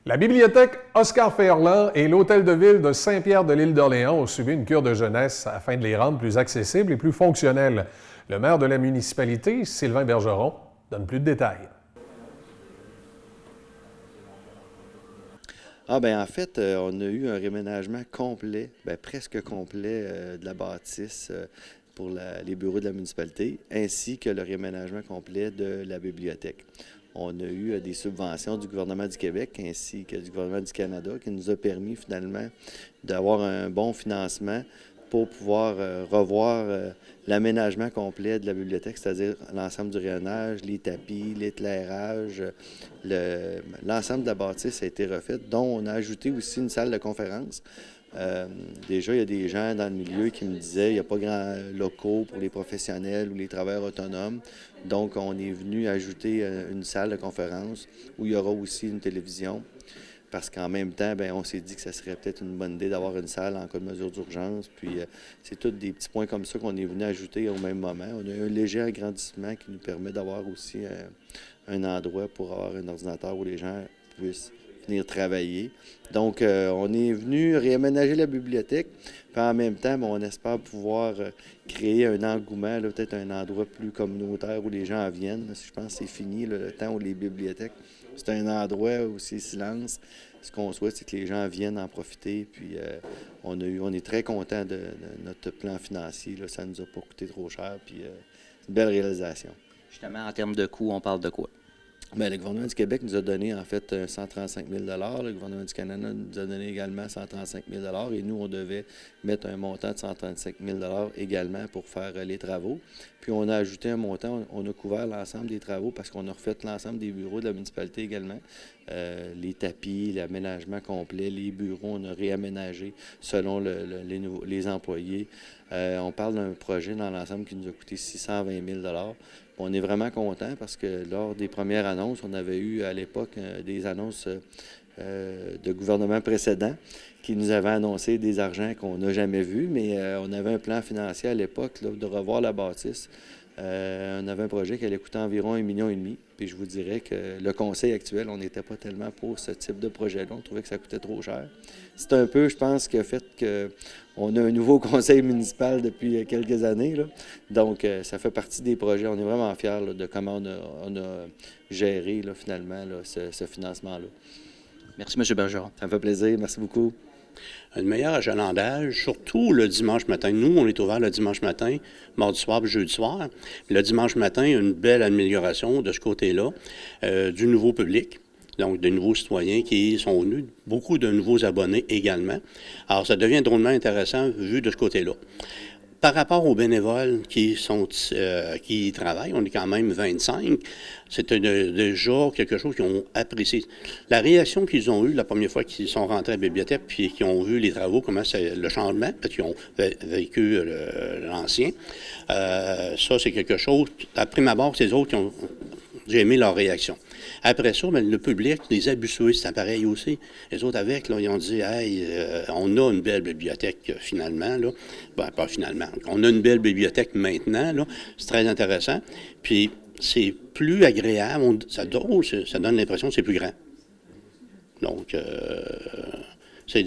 La bibliothèque Oscar Ferland et l'hôtel de ville de Saint-Pierre de l'île d'Orléans ont subi une cure de jeunesse afin de les rendre plus accessibles et plus fonctionnels. Le maire de la municipalité, Sylvain Bergeron, donne plus de détails. En fait, on a eu un réménagement complet, presque complet de la bâtisse pour les bureaux de la municipalité, ainsi que le réménagement complet de la bibliothèque. On a eu des subventions du gouvernement du Québec ainsi que du gouvernement du Canada qui nous a permis finalement d'avoir un bon financement pour pouvoir revoir l'aménagement complet de la bibliothèque, c'est-à-dire l'ensemble du rayonnage, les tapis, l'éclairage, l'ensemble de la bâtisse a été refait, dont on a ajouté aussi une salle de conférence. Déjà, il y a des gens dans le milieu qui me disaient qu'il n'y a pas grand locaux pour les professionnels ou les travailleurs autonomes. Donc, on est venu ajouter une salle de conférence où il y aura aussi une télévision. Parce qu'en même temps, on s'est dit que ça serait peut-être une bonne idée d'avoir une salle en cas de mesure d'urgence. Puis, c'est tous des petits points comme ça qu'on est venu ajouter au même moment. On a eu un léger agrandissement qui nous permet d'avoir aussi un endroit pour avoir un ordinateur où les gens puissent venir travailler. Donc, on est venu réaménager la bibliothèque, puis en même temps, on espère pouvoir créer un engouement, peut-être un endroit plus communautaire où les gens viennent. Je pense que c'est fini le temps où les bibliothèques, c'est un endroit où c'est silence. Ce qu'on souhaite, c'est que les gens viennent en profiter, puis on est très contents de notre plan financier. Là. Ça ne nous a pas coûté trop cher, puis c'est une belle réalisation. Justement, en termes de coûts, on parle de quoi? Le gouvernement du Québec nous a donné en fait 135 000 $. Le gouvernement du Canada nous a donné également 135 000 $ et nous, on devait mettre un montant de 135 000 $ également pour faire les travaux. Puis on a ajouté un montant, on a couvert l'ensemble des travaux parce qu'on a refait l'ensemble des bureaux de la municipalité également. Les tapis, l'aménagement complet, les bureaux, on a réaménagé selon les employés. On parle d'un projet dans l'ensemble qui nous a coûté 620 000 $. On est vraiment content parce que lors des premières annonces, on avait eu à l'époque des annonces de gouvernements précédents qui nous avaient annoncé des argents qu'on n'a jamais vus, mais on avait un plan financier à l'époque de revoir la bâtisse. On avait un projet qui allait coûter environ 1,5 million. Puis je vous dirais que le conseil actuel, on n'était pas tellement pour ce type de projet-là. On trouvait que ça coûtait trop cher. C'est un peu, je pense, que fait qu'on a un nouveau conseil municipal depuis quelques années. Là. Donc, ça fait partie des projets. On est vraiment fiers de comment on a géré finalement ce financement-là. Merci, M. Bergeron. Ça me fait plaisir. Merci beaucoup. Un meilleur achalandage, surtout le dimanche matin. Nous, on est ouvert le dimanche matin, mardi soir et jeudi soir. Le dimanche matin, une belle amélioration de ce côté-là, du nouveau public. Donc, de nouveaux citoyens qui sont venus, beaucoup de nouveaux abonnés également. Alors, ça devient drôlement intéressant vu de ce côté-là. Par rapport aux bénévoles qui travaillent, on est quand même 25, c'est déjà quelque chose qu'ils ont apprécié. La réaction qu'ils ont eue la première fois qu'ils sont rentrés à la bibliothèque puis qu'ils ont vu les travaux, comment c'est le changement, parce qu'ils ont vécu l'ancien, ça c'est quelque chose, à prime abord, c'est les autres qui ont... J'ai aimé leur réaction. Après ça, le public, les habitués, c'est pareil aussi. Les autres avec, là, ils ont dit, hey, on a une belle bibliothèque finalement, là. Pas finalement. On a une belle bibliothèque maintenant, là. C'est très intéressant. Puis, c'est plus agréable. Ça donne l'impression que c'est plus grand. Donc, c'est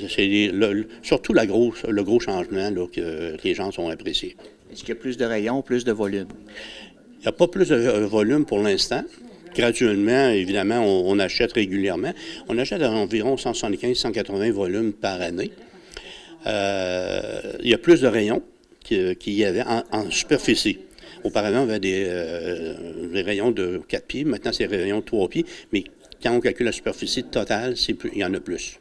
surtout le gros changement là, que les gens sont appréciés. Est-ce qu'il y a plus de rayons, plus de volume? Il n'y a pas plus de volume pour l'instant. Graduellement, évidemment, on achète régulièrement. On achète environ 175-180 volumes par année. Il y a plus de rayons qu'il y avait en superficie. Auparavant, on avait des rayons de 4 pieds. Maintenant, c'est des rayons de 3 pieds. Mais quand on calcule la superficie totale, il y en a plus.